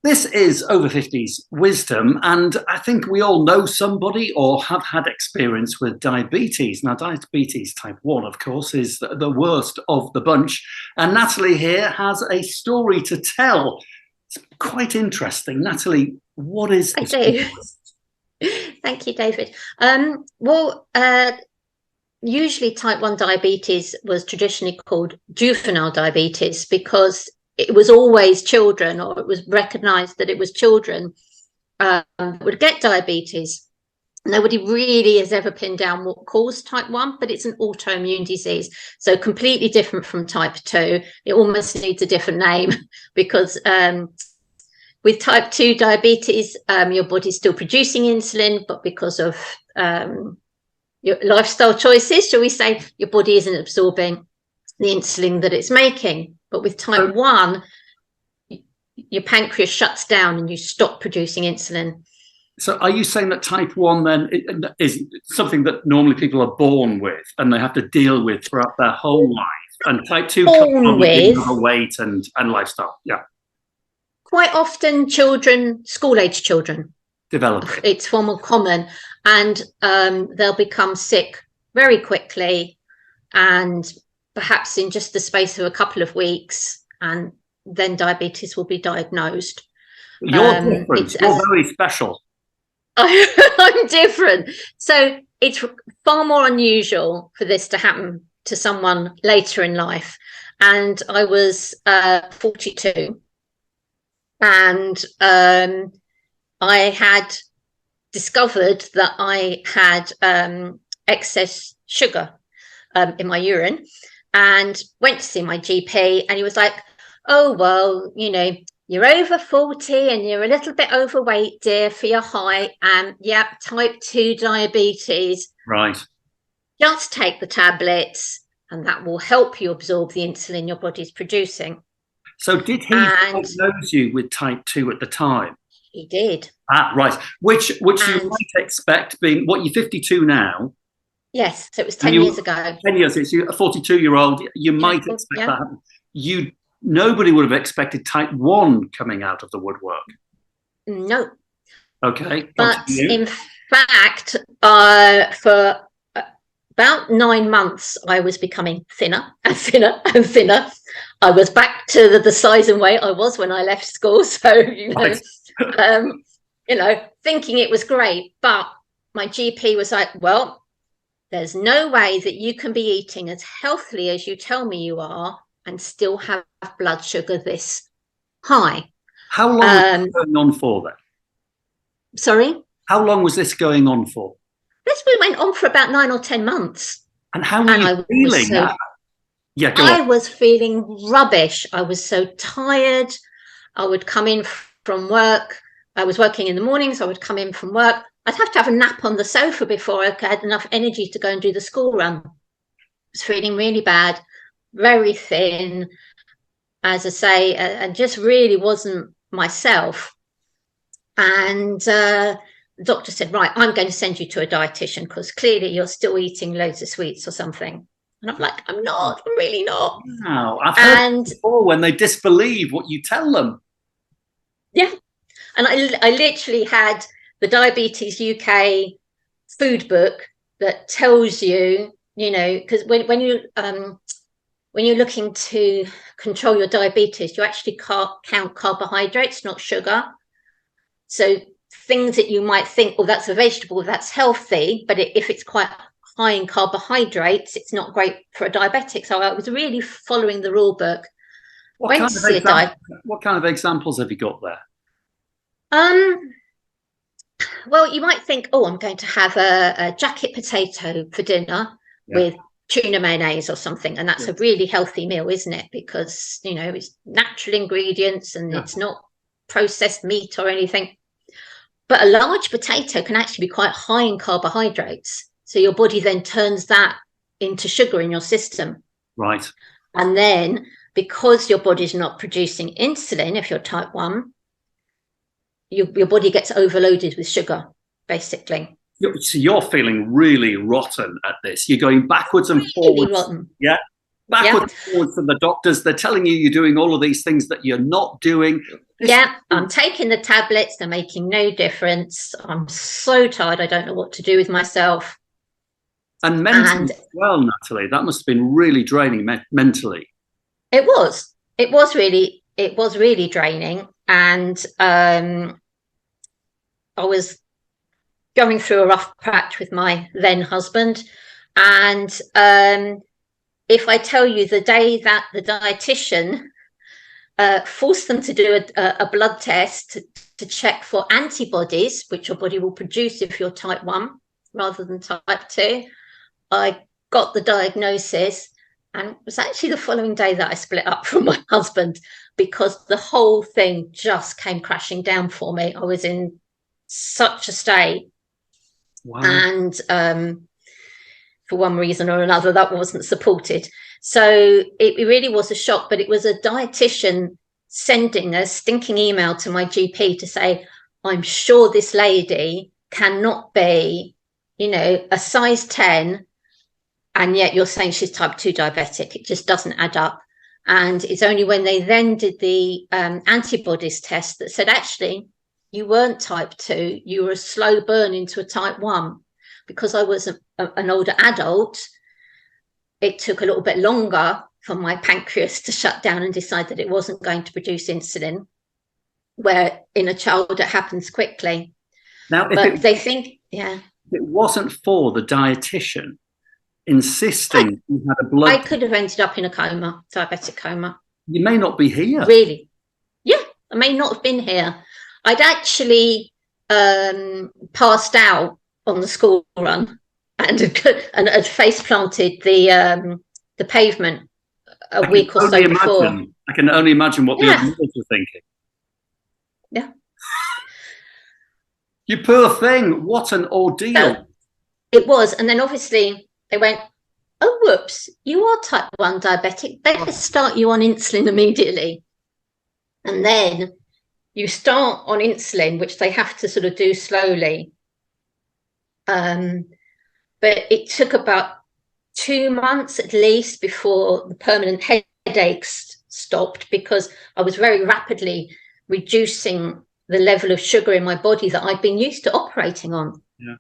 This is Over 50s Wisdom, and I think we all know somebody or have had experience with diabetes. Now, diabetes type 1, of course, is the worst of the bunch, and Natalie here has a story to tell. It's quite interesting. Natalie, what is this? I do. Thank you, David. Usually type 1 diabetes was traditionally called juvenile diabetes because it was always children, or it was recognized that it was children would get diabetes. Nobody really has ever pinned down what caused type 1, but it's an autoimmune disease. So completely different from type 2. It almost needs a different name because with type 2 diabetes, your body's still producing insulin, but because of your lifestyle choices, shall we say, your body isn't absorbing the insulin that it's making. But with type 1, your pancreas shuts down and you stop producing insulin. So are you saying that type 1 then is something that normally people are born with and they have to deal with throughout their whole life? And type 2 comes with overweight and lifestyle. Yeah. Quite often children, school-age children, develop. It's far more common, and they'll become sick very quickly, and perhaps in just the space of a couple of weeks, and then diabetes will be diagnosed. You're different. You're very special. I'm different. So it's far more unusual for this to happen to someone later in life. And I was 42, and I had discovered that I had excess sugar in my urine, and went to see my GP, and he was like, oh, well, you know, you're over 40 and you're a little bit overweight, dear, for your height, and yeah, type 2 diabetes. Right. Just take the tablets and that will help you absorb the insulin your body's producing. So did he diagnose you with type 2 at the time? He did. Ah, right. Which you might expect, being, what, you're 52 now? Yes, so it was 10 years ago. 10 years, it's a 42-year-old. You might expect that. Nobody would have expected type 1 coming out of the woodwork. No. Okay. But in fact, for about 9 months, I was becoming thinner and thinner and thinner. I was back to the size and weight I was when I left school. So, thinking it was great. But my GP was like, well, there's no way that you can be eating as healthily as you tell me you are and still have blood sugar this high. How long was this going on for then? Sorry? How long was this going on for? This went on for about 9 or 10 months. And how were you feeling? I was feeling rubbish. I was so tired. I would come in from work. I was working in the mornings. I would come in from work. I'd have to have a nap on the sofa before I had enough energy to go and do the school run. I was feeling really bad, very thin, as I say, and just really wasn't myself. And the doctor said, right, I'm going to send you to a dietitian because clearly you're still eating loads of sweets or something. And I'm like, I'm really not. Wow, I've heard before when they disbelieve what you tell them. Yeah. And I literally had the Diabetes UK food book that tells you, because when you're looking to control your diabetes, you actually count carbohydrates, not sugar. So things that you might think, oh, that's a vegetable, that's healthy, but if it's quite high in carbohydrates, it's not great for a diabetic. So I was really following the rule book. What kind of examples have you got there? Well, you might think, oh, I'm going to have a jacket potato for dinner with tuna mayonnaise or something, and that's a really healthy meal, isn't it? Because it's natural ingredients and it's not processed meat or anything. But a large potato can actually be quite high in carbohydrates, so your body then turns that into sugar in your system. Right. And then because your body's not producing insulin, if you're type 1, your body gets overloaded with sugar, basically. So you're feeling really rotten at this. You're going backwards and forwards. Rotten. Yeah. backwards and forwards from the doctors. They're telling you you're doing all of these things that you're not doing. I'm taking the tablets. They're making no difference. I'm so tired. I don't know what to do with myself. And mentally as well, Natalie, that must have been really draining mentally. It was. It was really draining. And I was going through a rough patch with my then husband. And if I tell you the day that the dietitian forced them to do a blood test to check for antibodies, which your body will produce if you're type 1 rather than type 2, I got the diagnosis, and it was actually the following day that I split up from my husband, because the whole thing just came crashing down for me. I was in such a state. Wow. And for one reason or another, that wasn't supported. So it really was a shock, but it was a dietitian sending a stinking email to my GP to say, I'm sure this lady cannot be, a size 10, and yet you're saying she's type 2 diabetic. It just doesn't add up. And it's only when they then did the antibodies test that said, actually, you weren't type 2, you were a slow burn into a type 1. Because I was an older adult, it took a little bit longer for my pancreas to shut down and decide that it wasn't going to produce insulin, where in a child it happens quickly. Now, but they think, if it wasn't for the dietitian insisting you had a blood, I could have ended up in a coma, diabetic coma. You may not be here. Really? Yeah, I may not have been here. I'd actually passed out on the school run and had face planted the pavement a week or so before. I can only imagine what the other mothers were thinking. Yeah. You poor thing. What an ordeal. It was. And then obviously they went, oh, whoops, you are type 1 diabetic. Better start you on insulin immediately. And then you start on insulin, which they have to sort of do slowly. But it took about 2 months at least before the permanent headaches stopped, because I was very rapidly reducing the level of sugar in my body that I'd been used to operating on. Yeah.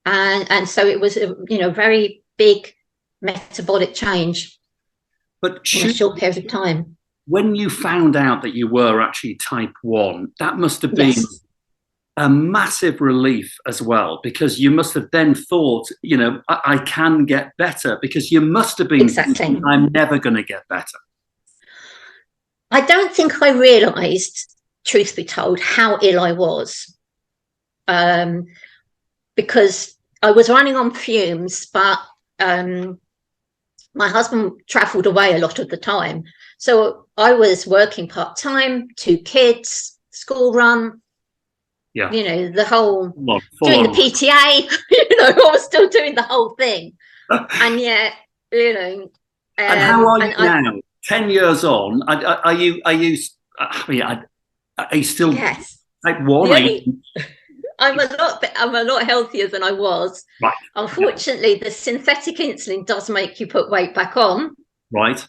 And so it was a very big metabolic change, but in a short period of time. When you found out that you were actually type 1, that must have been a massive relief as well, because you must have then thought, I can get better, because you must have been thinking, I'm never going to get better. I don't think I realised, truth be told, how ill I was, because I was running on fumes, but my husband travelled away a lot of the time. So I was working part-time, 2 kids, school run, the whole, doing the PTA, I was still doing the whole thing. And yet, and how are you now? 10 years on, are you still type 1? I'm a lot healthier than I was. Right. Unfortunately, the synthetic insulin does make you put weight back on. Right.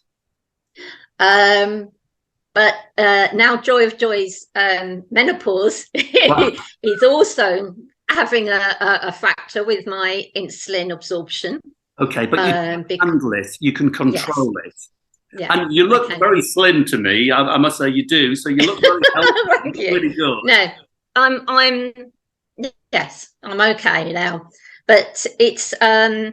But now, joy of joys, menopause is also having a factor with my insulin absorption. Okay, but you can handle it. You can control it. Yeah, and you look very slim to me. I must say you do. So you look very healthy. Really good. No, I'm okay now. But it's I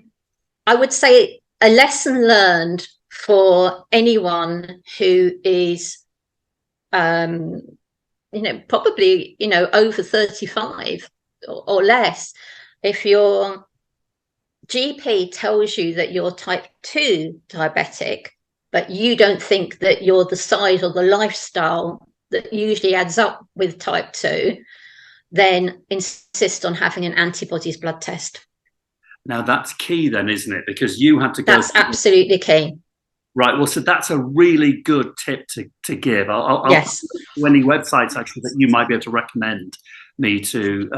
would say a lesson learned for anyone who is probably over 35 or less. If your GP tells you that you're type 2 diabetic, but you don't think that you're the size or the lifestyle that usually adds up with type 2, then insist on having an antibodies blood test. Now that's key then, isn't it? Because you had to go. That's absolutely key. Right. Well, so that's a really good tip to give. I'll any websites actually that you might be able to recommend me to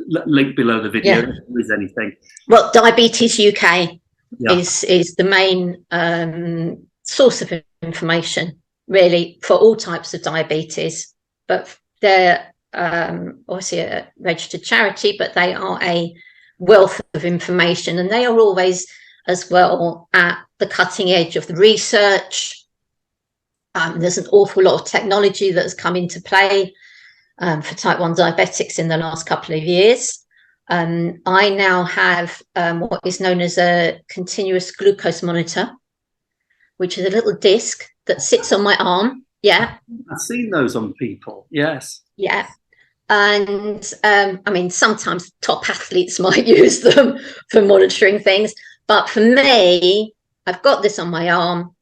link below the video if there is anything. Well, Diabetes UK. Yeah. is the main source of information, really, for all types of diabetes. But they're obviously a registered charity, but they are a wealth of information, and they are always as well at the cutting edge of the research. There's an awful lot of technology that has come into play for type 1 diabetics in the last couple of years. I now have what is known as a continuous glucose monitor, which is a little disc that sits on my arm. Yeah. I've seen those on people. Yes. Yeah. And I mean, sometimes top athletes might use them for monitoring things. But for me, I've got this on my arm.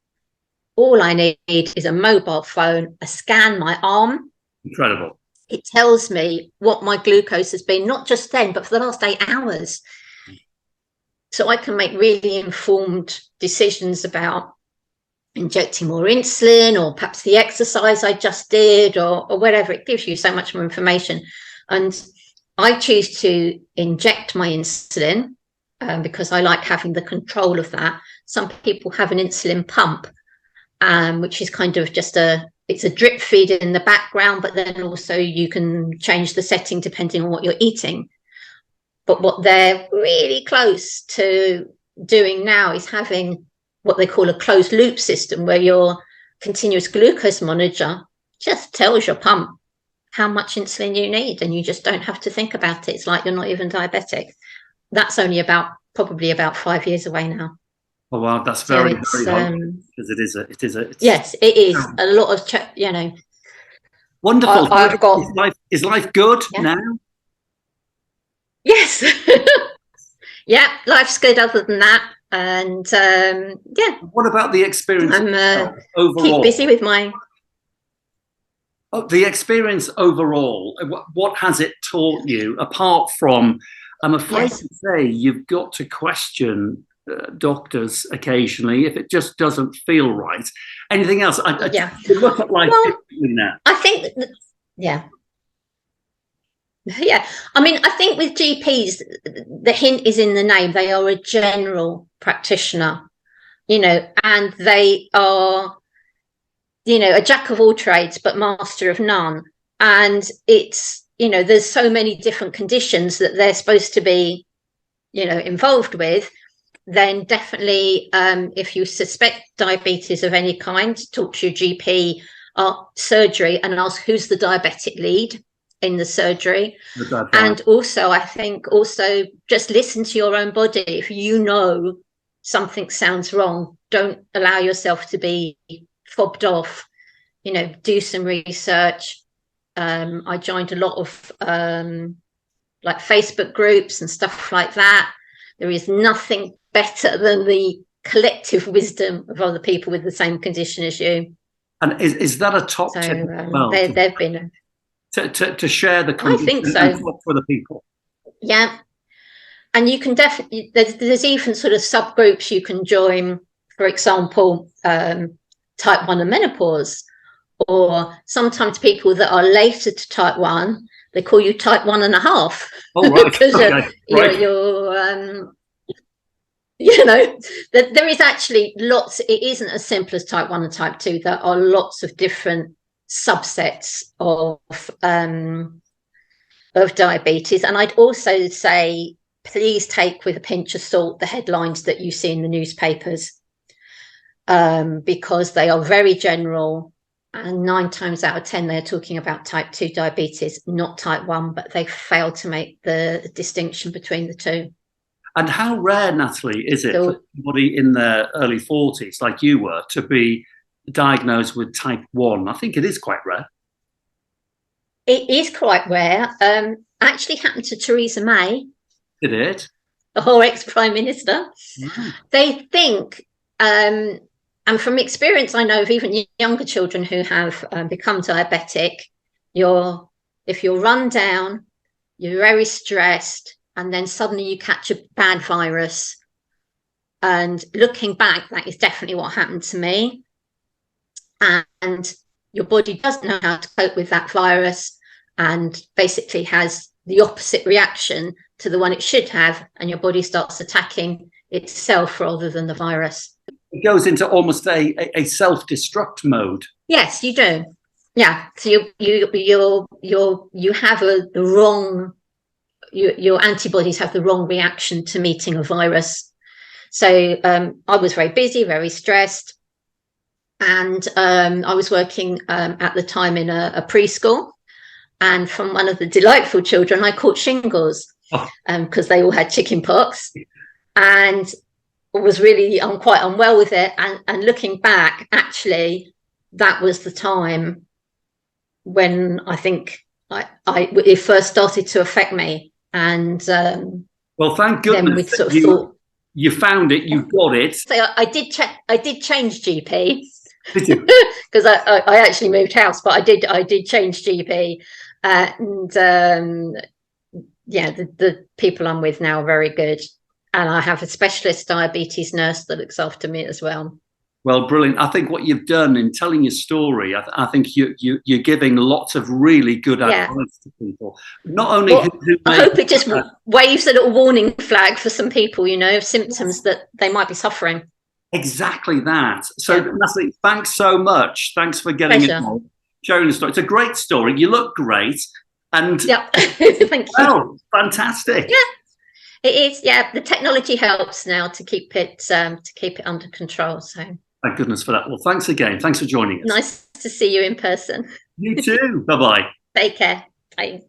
All I need is a mobile phone. I scan my arm. Incredible. It tells me what my glucose has been, not just then, but for the last 8 hours. So I can make really informed decisions about injecting more insulin, or perhaps the exercise I just did, or whatever. It gives you so much more information. And I choose to inject my insulin because I like having the control of that. Some people have an insulin pump, which is kind of just it's a drip feed in the background, but then also you can change the setting depending on what you're eating. But what they're really close to doing now is having what they call a closed loop system, where your continuous glucose monitor just tells your pump how much insulin you need, and you just don't have to think about it. It's like you're not even diabetic. That's only probably about 5 years away now. Oh wow, that's very hopeful, because yes, it is a lot of wonderful. Is life good now? Yes. Yeah, life's good other than that. And yeah. What about the experience overall? Keep busy with my the experience overall. What has it taught you, apart from, I'm afraid to say, you've got to question doctors occasionally if it just doesn't feel right. Anything else? You look at life differently now. I think yeah. I mean, I think with GPs, the hint is in the name. They are a general practitioner, and they are, a jack of all trades but master of none. And it's, there's so many different conditions that they're supposed to be, involved with. Then definitely, if you suspect diabetes of any kind, talk to your GP, surgery, and ask who's the diabetic lead in the surgery. And also, I think just listen to your own body. If you know something sounds wrong, don't allow yourself to be fobbed off. Do some research. I joined a lot of like Facebook groups and stuff like that. There is nothing better than the collective wisdom of other people with the same condition as you. And is that a top tip? They've been to share the condition. I think so. And for the people. Yeah, and you can definitely. There's even sort of subgroups you can join. For example, type 1 and menopause, or sometimes people that are later to type 1. They call you type 1.5. Oh, right. Because there is actually lots. It isn't as simple as type 1 and type 2. There are lots of different subsets of diabetes. And I'd also say, please take with a pinch of salt the headlines that you see in the newspapers, because they are very general. And 9 times out of 10, they're talking about type 2 diabetes, not type 1, but they fail to make the distinction between the two. And how rare, Natalie, is it for somebody in their early 40s, like you were, to be diagnosed with type 1? I think it is quite rare. It is quite rare. Actually happened to Theresa May. Did it? Our ex-Prime Minister. Wow. They think... and from experience, I know of even younger children who have become diabetic. If you're run down, you're very stressed, and then suddenly you catch a bad virus. And looking back, that is definitely what happened to me. And your body doesn't know how to cope with that virus, and basically has the opposite reaction to the one it should have, and your body starts attacking itself rather than the virus. It goes into almost a self-destruct mode. Yes, you do. Yeah. So you have the wrong. Your antibodies have the wrong reaction to meeting a virus. So I was very busy, very stressed, and I was working at the time in a preschool. And from one of the delightful children, I caught shingles because they all had chicken pox, and was really quite unwell with it. And looking back, actually, that was the time when I think it first started to affect me. And well, thank goodness then we sort of thought, you found it, you got it. So I did change GP because I actually moved house, but I did change GP, and yeah, the people I'm with now are very good, and I have a specialist diabetes nurse that looks after me as well. Well, brilliant. I think what you've done in telling your story, I think you're giving lots of really good advice to people. Not only I hope it just waves a little warning flag for some people, you know, of symptoms that they might be suffering. Exactly that. So, Natalie, thanks so much. Thanks for getting involved, sharing the story. It's a great story. You look great. And thank you. Well, fantastic. Yeah. It is, yeah. The technology helps now to keep it under control. So thank goodness for that. Well, thanks again. Thanks for joining us. Nice to see you in person. You too. Bye-bye. Take care. Bye.